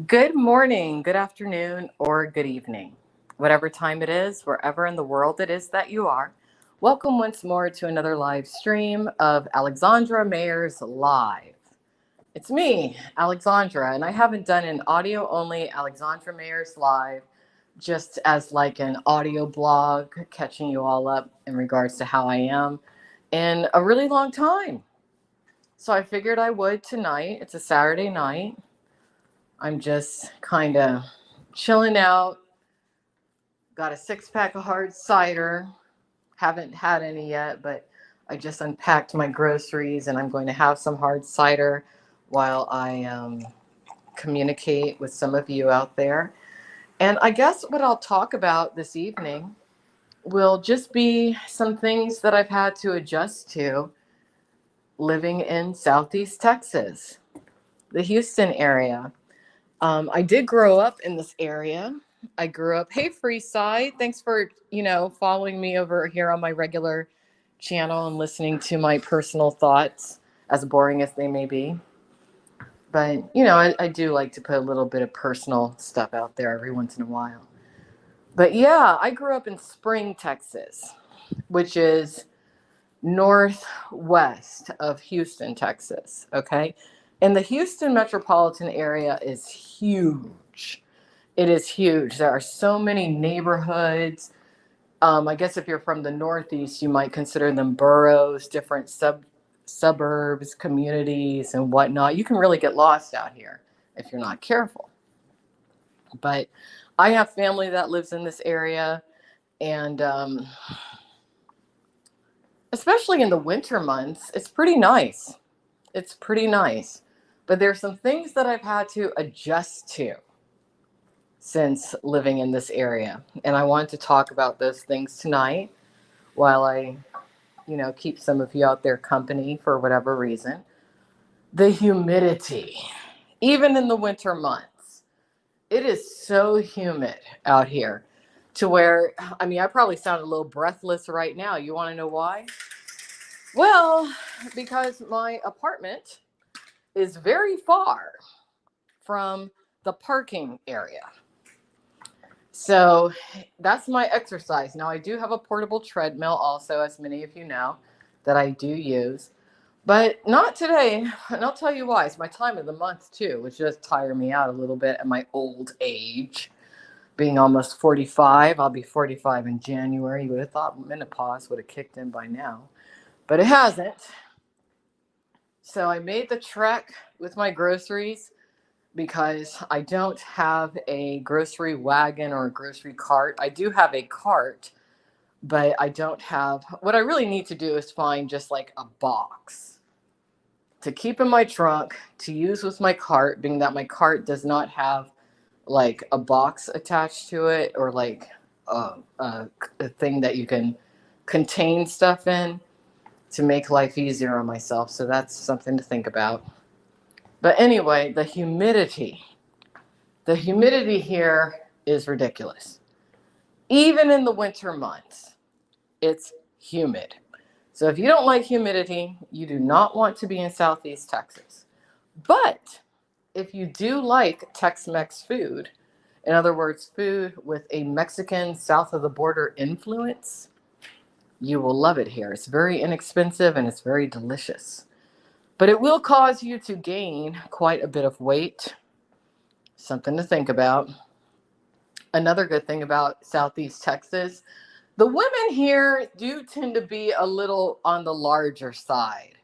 Good morning, good afternoon, or good evening. Whatever time it is, wherever in the world it is that you are. Welcome once more to another live stream of Alexandra Mayer's Live. It's me, Alexandra, and I haven't done an audio only Alexandra Mayer's Live just as like an audio blog catching you all up in regards to how I am in a really long time. So I figured I would tonight. It's a Saturday night. I'm just kind of chilling out. Got a 6 pack of hard cider. Haven't had any yet, but I just unpacked my groceries and I'm going to have some hard cider while I communicate with some of you out there. And I guess what I'll talk about this evening will just be some things that I've had to adjust to living in Southeast Texas, the Houston area. I did grow up in this area. I grew up, hey, Freeside. Thanks for, following me over here on my regular channel and listening to my personal thoughts, as boring as they may be. But, I do like to put a little bit of personal stuff out there every once in a while. But yeah, I grew up in Spring, Texas, which is northwest of Houston, Texas. Okay. And the Houston metropolitan area is huge. It is huge. There are so many neighborhoods. I guess if you're from the Northeast, you might consider them boroughs, different suburbs, communities, and whatnot. You can really get lost out here if you're not careful. But I have family that lives in this area, and especially in the winter months, it's pretty nice. It's pretty nice. But there's some things that I've had to adjust to since living in this area. And I want to talk about those things tonight while I, keep some of you out there company for whatever reason. The humidity, even in the winter months, it is so humid out here to where, I probably sound a little breathless right now. You want to know why? Well, because my apartment is very far from the parking area. So that's my exercise. Now, I do have a portable treadmill also, as many of you know, that I do use, but not today. And I'll tell you why. It's my time of the month, too, which does tire me out a little bit at my old age. Being almost 45, I'll be 45 in January. You would have thought menopause would have kicked in by now, but it hasn't. So I made the trek with my groceries because I don't have a grocery wagon or a grocery cart. I do have a cart, but I don't have. What I really need to do is find just like a box to keep in my trunk to use with my cart, being that my cart does not have like a box attached to it or like a thing that you can contain stuff in to make life easier on myself. So that's something to think about. But anyway, the humidity here is ridiculous. Even in the winter months, it's humid. So if you don't like humidity, you do not want to be in Southeast Texas. But if you do like Tex-Mex food, in other words, food with a Mexican south of the border influence, you will love it here. It's very inexpensive and it's very delicious. But it will cause you to gain quite a bit of weight. Something to think about. Another good thing about Southeast Texas, the women here do tend to be a little on the larger side,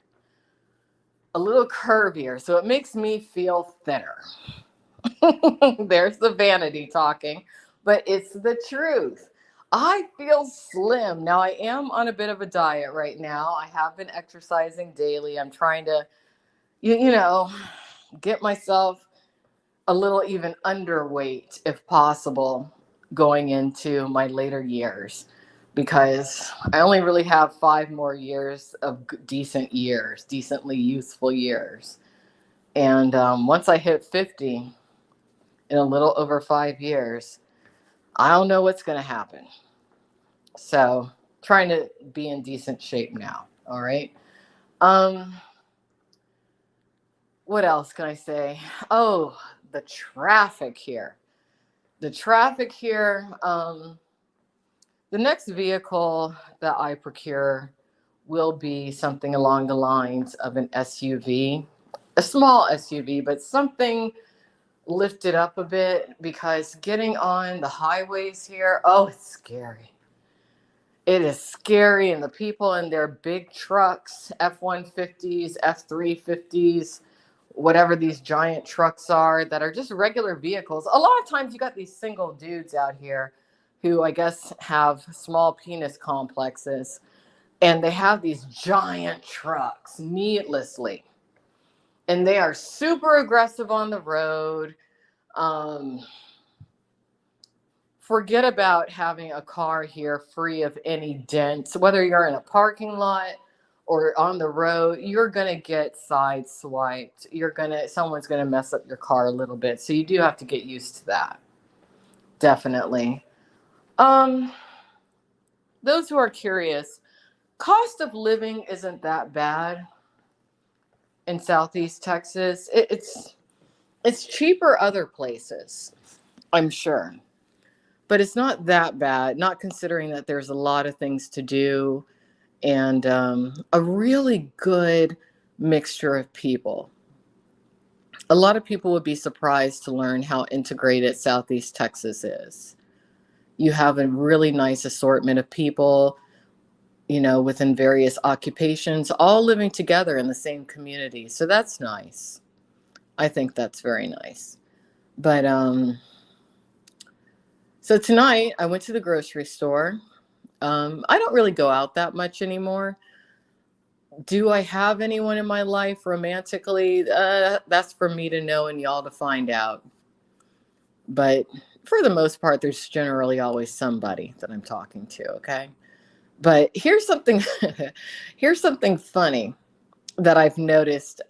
a little curvier. So it makes me feel thinner. There's the vanity talking, but it's the truth. I feel slim. Now, I am on a bit of a diet right now. I have been exercising daily. I'm trying to, get myself a little even underweight if possible going into my later years because I only really have 5 more years of decent years, decently youthful years. And once I hit 50 in a little over 5 years, I don't know what's going to happen. So trying to be in decent shape now. All right. Um, what else can I say? Oh, the traffic here. The traffic here. The next vehicle that I procure will be something along the lines of an SUV, a small SUV, but something lifted up a bit, because getting on the highways here, oh, it's scary. It is scary, and the people in their big trucks, F-150s, F-350s, whatever these giant trucks are that are just regular vehicles. A lot of times you got these single dudes out here who I guess have small penis complexes, and they have these giant trucks needlessly. And they are super aggressive on the road. Um, Forget about having a car here free of any dents. Whether you're in a parking lot or on the road, you're gonna get sideswiped. Someone's gonna mess up your car a little bit. So you do have to get used to that. Definitely. Um, those who are curious, cost of living isn't that bad in Southeast Texas. It's cheaper other places, I'm sure. But it's not that bad, not considering that there's a lot of things to do, and a really good mixture of people. A lot of people would be surprised to learn how integrated Southeast Texas is. You have a really nice assortment of people, within various occupations, all living together in the same community. So that's nice. I think that's very nice. But so tonight I went to the grocery store. I don't really go out that much anymore. Do I have anyone in my life romantically? That's for me to know and y'all to find out. But for the most part, there's generally always somebody that I'm talking to, okay? But here's something here's something funny that I've noticed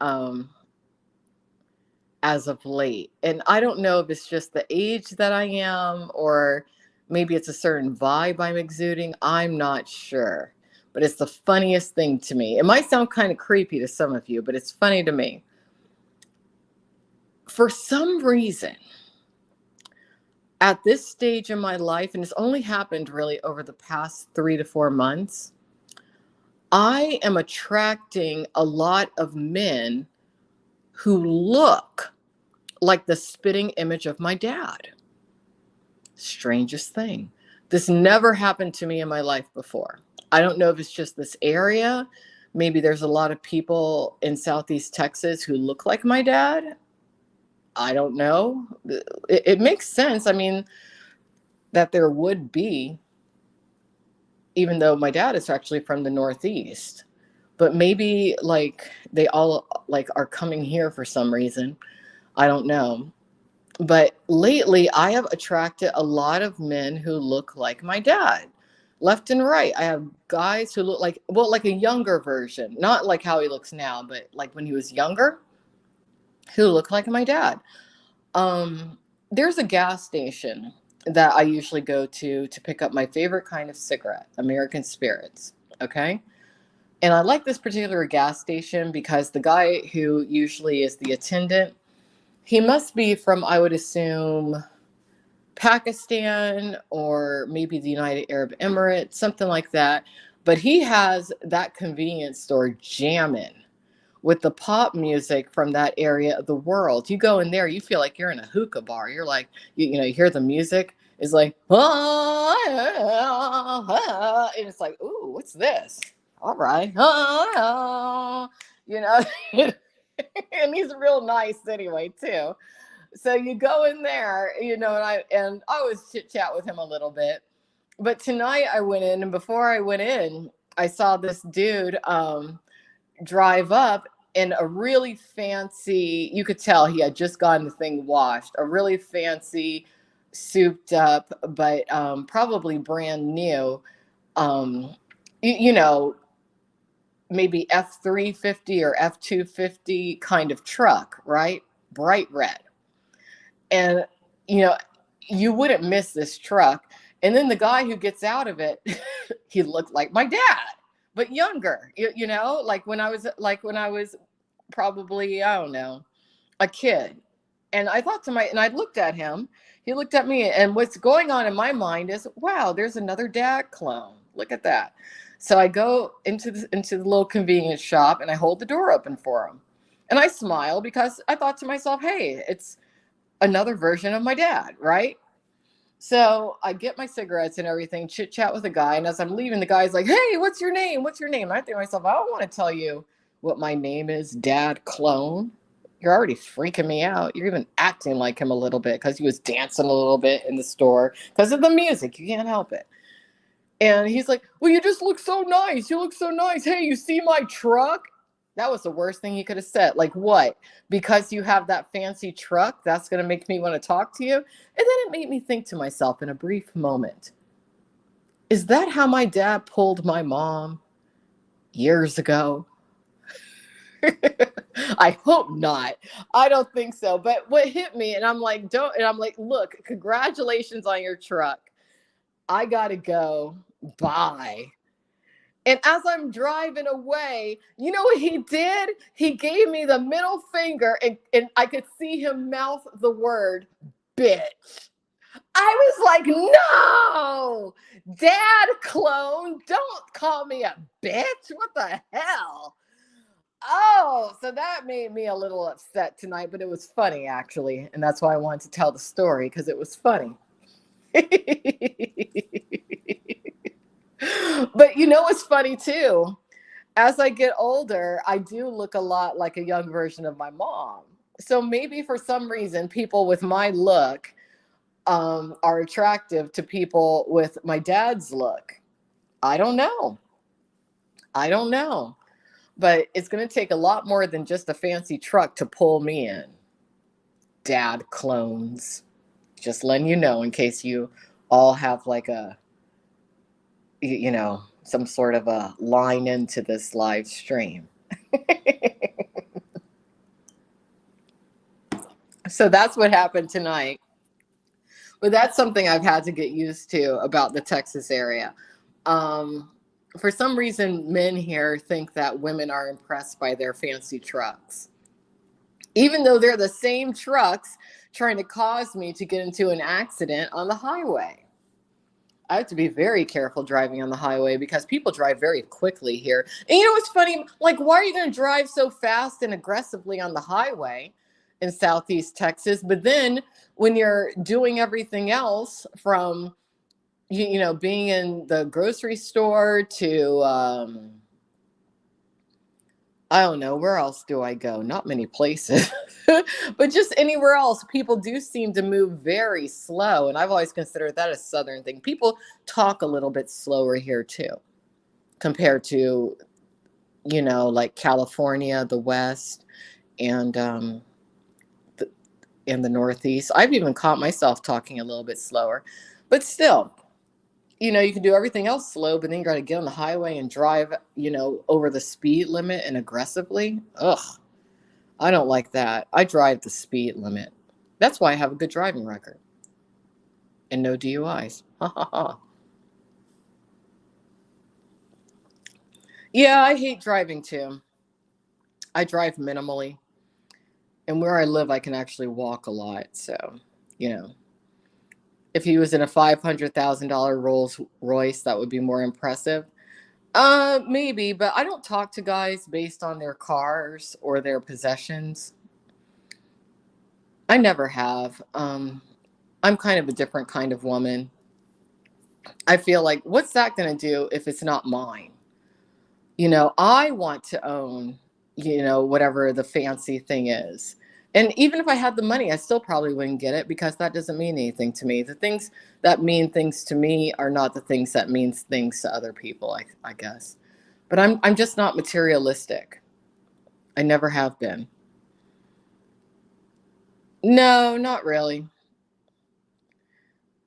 as of late. And I don't know if it's just the age that I am, or maybe it's a certain vibe I'm exuding. I'm not sure. But it's the funniest thing to me. It might sound kind of creepy to some of you, but it's funny to me. For some reason, at this stage in my life, and it's only happened really over the past 3 to 4 months, I am attracting a lot of men who look like the spitting image of my dad. Strangest thing. This never happened to me in my life before. I don't know if it's just this area. Maybe there's a lot of people in Southeast Texas who look like my dad. I don't know. It makes sense. I mean, that there would be, even though my dad is actually from the Northeast. But maybe like they all like are coming here for some reason. I don't know. But lately I have attracted a lot of men who look like my dad. Left and right. I have guys who look like, well, like a younger version, not like how he looks now, but like when he was younger, who look like my dad. There's a gas station that I usually go to pick up my favorite kind of cigarette, American Spirits. Okay. And I like this particular gas station because the guy who usually is the attendant, he must be from, I would assume, Pakistan or maybe the United Arab Emirates, something like that. But he has that convenience store jamming with the pop music from that area of the world. You go in there, you feel like you're in a hookah bar. You're like, you hear the music. It's like, and it's like, ooh, what's this? All right. And he's real nice anyway, too. So you go in there, and I always chit chat with him a little bit. But tonight I went in, and before I went in, I saw this dude drive up in a really fancy, you could tell he had just gotten the thing washed, a really fancy, souped up, but probably brand new, um, you know, maybe F-350 or F-250 kind of truck, right? Bright red. And, you wouldn't miss this truck. And then the guy who gets out of it, he looked like my dad, but younger, like when I was probably, I don't know, a kid. And I thought to and I looked at him. He looked at me, and what's going on in my mind is, wow, there's another dad clone. Look at that. So I go into the little convenience shop, and I hold the door open for him. And I smile because I thought to myself, hey, it's another version of my dad, right? So I get my cigarettes and everything, chit chat with the guy. And as I'm leaving, the guy's like, hey, what's your name? What's your name? And I think to myself, I don't want to tell you what my name is, dad clone. You're already freaking me out. You're even acting like him a little bit because he was dancing a little bit in the store because of the music. You can't help it. And he's like, well, you just look so nice. You look so nice. Hey, you see my truck? That was the worst thing he could have said. Like, what? Because you have that fancy truck, that's going to make me want to talk to you? And then it made me think to myself in a brief moment, is that how my dad pulled my mom years ago? I hope not. I don't think so. But what hit me, and I'm like, look, congratulations on your truck. I got to go. Bye. And as I'm driving away, you know what he did? He gave me the middle finger, and I could see him mouth the word bitch. I was like, no, dad clone, don't call me a bitch. What the hell? Oh, so that made me a little upset tonight, but it was funny, actually. And that's why I wanted to tell the story, because it was funny. But you know what's funny too? As I get older, I do look a lot like a young version of my mom. So maybe for some reason, people with my look are attractive to people with my dad's look. I don't know. I don't know. But it's going to take a lot more than just a fancy truck to pull me in. Dad clones. Just letting you know in case you all have like some sort of a line into this live stream. So that's what happened tonight. But that's something I've had to get used to about the Texas area. Um, for some reason, men here think that women are impressed by their fancy trucks, even though they're the same trucks trying to cause me to get into an accident on the highway. I have to be very careful driving on the highway because people drive very quickly here. And you know what's funny? Like, why are you going to drive so fast and aggressively on the highway in Southeast Texas? But then when you're doing everything else from, being in the grocery store to, I don't know, where else do I go? Not many places, but just anywhere else, people do seem to move very slow. And I've always considered that a Southern thing. People talk a little bit slower here too, compared to, like California, the West, and in the Northeast. I've even caught myself talking a little bit slower, but still, you can do everything else slow, but then you got to get on the highway and drive, over the speed limit and aggressively. Ugh, I don't like that. I drive the speed limit. That's why I have a good driving record and no DUIs. Ha ha ha. Yeah, I hate driving too. I drive minimally. And where I live, I can actually walk a lot. So, you know, if he was in a $500,000 Rolls Royce, that would be more impressive. Maybe, but I don't talk to guys based on their cars or their possessions. I never have. I'm kind of a different kind of woman. I feel like, what's that going to do if it's not mine? I want to own, whatever the fancy thing is. And even if I had the money, I still probably wouldn't get it because that doesn't mean anything to me. The things that mean things to me are not the things that means things to other people, I guess. But I'm just not materialistic. I never have been. No, not really.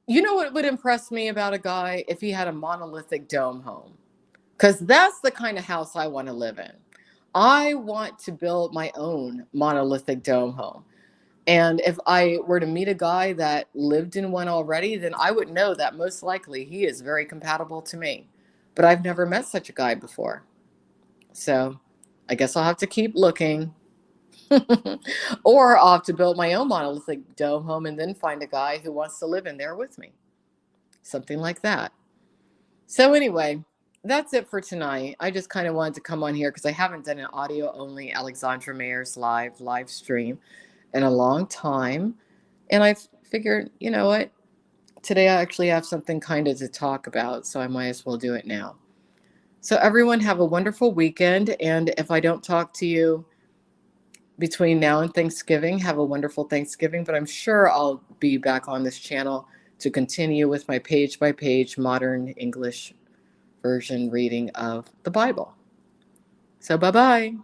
You know what would impress me about a guy if he had a monolithic dome home? Because that's the kind of house I want to live in. I want to build my own monolithic dome home. And if I were to meet a guy that lived in one already, then I would know that most likely he is very compatible to me. But I've never met such a guy before. So I guess I'll have to keep looking. Or I'll have to build my own monolithic dome home and then find a guy who wants to live in there with me. Something like that. So, anyway, that's it for tonight. I just kind of wanted to come on here because I haven't done an audio only Alexandra Mayer's live stream in a long time. And I figured, you know what? Today I actually have something kind of to talk about, so I might as well do it now. So, everyone, have a wonderful weekend. And if I don't talk to you between now and Thanksgiving, have a wonderful Thanksgiving. But I'm sure I'll be back on this channel to continue with my page by page modern English version reading of the Bible. So, bye bye.